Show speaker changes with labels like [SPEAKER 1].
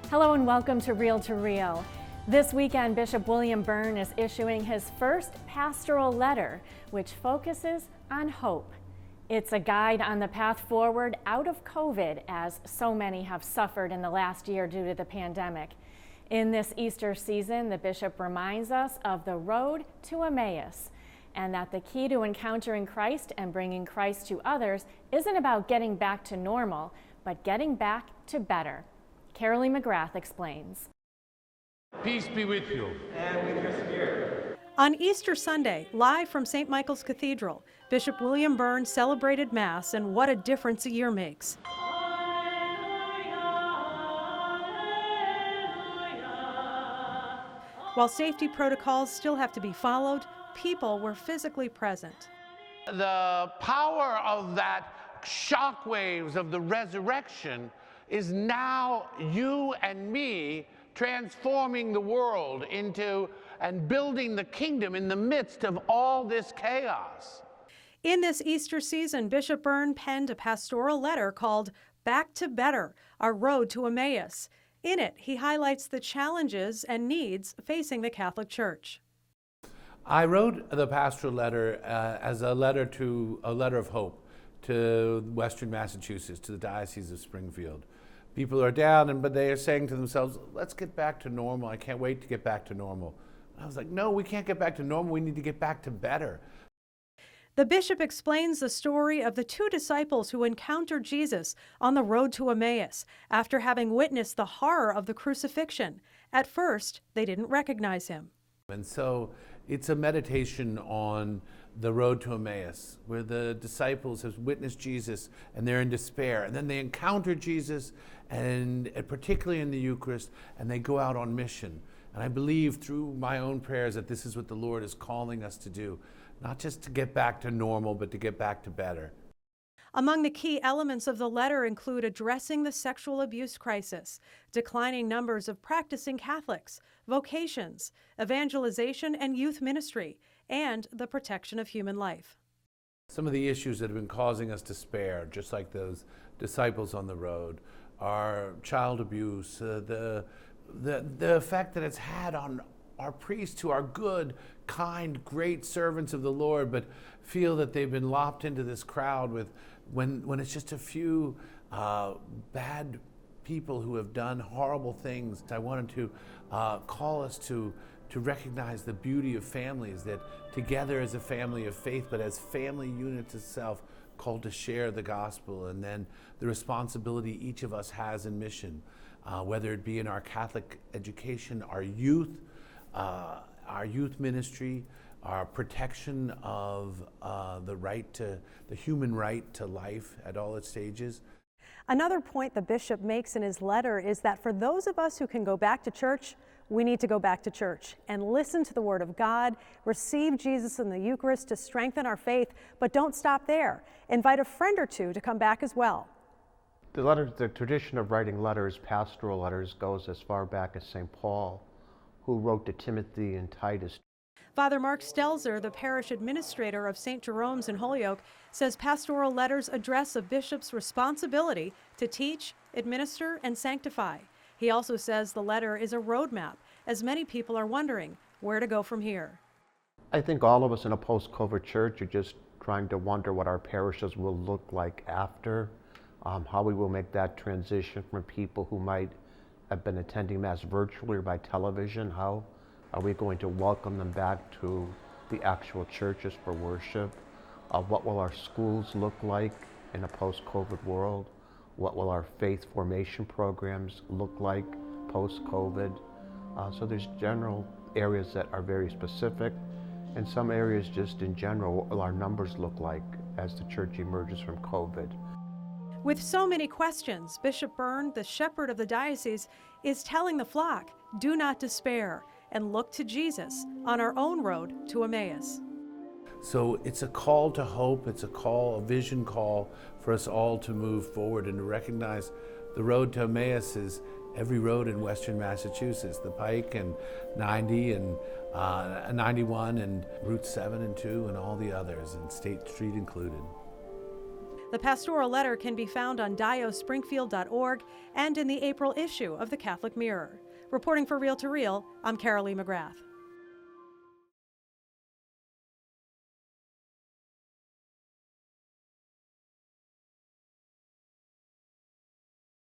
[SPEAKER 1] Hello and welcome to Real to Real. This weekend, Bishop William Byrne is issuing his first pastoral letter, which focuses on hope. It's a guide on the path forward out of COVID, as so many have suffered in the last year due to the pandemic. In this Easter season, the bishop reminds us of the road to Emmaus, and that the key to encountering Christ and bringing Christ to others isn't about getting back to normal, but getting back to better. Carolee McGrath explains.
[SPEAKER 2] Peace be with you.
[SPEAKER 3] And with your spirit.
[SPEAKER 4] On Easter Sunday, live from St. Michael's Cathedral, Bishop William Byrne celebrated Mass, and what a difference a year makes. While safety protocols still have to be followed, people were physically present.
[SPEAKER 2] The power of that shockwaves of the resurrection is now you and me transforming the world into and building the kingdom in the midst of all this chaos.
[SPEAKER 4] In this Easter season, Bishop Byrne penned a pastoral letter called Back to Better, Our Road to Emmaus. In it, he highlights the challenges and needs facing the Catholic Church.
[SPEAKER 5] I wrote the pastoral letter as a letter of hope to Western Massachusetts, to the Diocese of Springfield. People are down, but they are saying to themselves, let's get back to normal. I can't wait to get back to normal. And I was like, no, we can't get back to normal. We need to get back to better.
[SPEAKER 4] The bishop explains the story of the two disciples who encountered Jesus on the road to Emmaus after having witnessed the horror of the crucifixion. At first, they didn't recognize him.
[SPEAKER 5] And so it's a meditation on the road to Emmaus, where the disciples have witnessed Jesus and they're in despair. And then they encounter Jesus, and particularly in the Eucharist, and they go out on mission. And I believe through my own prayers that this is what the Lord is calling us to do, not just to get back to normal, but to get back to better.
[SPEAKER 4] Among the key elements of the letter include addressing the sexual abuse crisis, declining numbers of practicing Catholics, vocations, evangelization and youth ministry, and the protection of human life.
[SPEAKER 5] Some of the issues that have been causing us despair, just like those disciples on the road, are child abuse, the effect that it's had on our priests, who are good, kind, great servants of the Lord, but feel that they've been lopped into this crowd with when it's just a few bad people who have done horrible things. I wanted to call us to recognize the beauty of families, that together as a family of faith, but as family units itself, called to share the gospel, and then the responsibility each of us has in mission, whether it be in our Catholic education, our youth ministry, our protection of the human right to life at all its stages.
[SPEAKER 4] Another point the bishop makes in his letter is that for those of us who can go back to church, we need to go back to church and listen to the Word of God, receive Jesus in the Eucharist to strengthen our faith, but don't stop there. Invite a friend or two to come back as well.
[SPEAKER 3] The tradition of writing letters, pastoral letters, goes as far back as St. Paul, who wrote to Timothy and Titus.
[SPEAKER 4] Father Mark Stelzer, the parish administrator of St. Jerome's in Holyoke, says pastoral letters address a bishop's responsibility to teach, administer, and sanctify. He also says the letter is a roadmap, as many people are wondering where to go from here.
[SPEAKER 3] I think all of us in a post-COVID church are just trying to wonder what our parishes will look like after, how we will make that transition from people who might have been attending Mass virtually or by television. How are we going to welcome them back to the actual churches for worship? What will our schools look like in a post-COVID world? What will our faith formation programs look like post-COVID? So there's general areas that are very specific, and some areas just in general, what will our numbers look like as the church emerges from COVID?
[SPEAKER 4] With so many questions, Bishop Byrne, the shepherd of the diocese, is telling the flock, do not despair and look to Jesus on our own road to Emmaus.
[SPEAKER 5] So it's a call to hope, it's a vision call for us all to move forward and to recognize the road to Emmaus is every road in Western Massachusetts, the Pike and 90 and 91 and Route 7 and 2 and all the others, and State Street included.
[SPEAKER 4] The pastoral letter can be found on diospringfield.org and in the April issue of the Catholic Mirror. Reporting for Reel to Reel, I'm Carolee McGrath.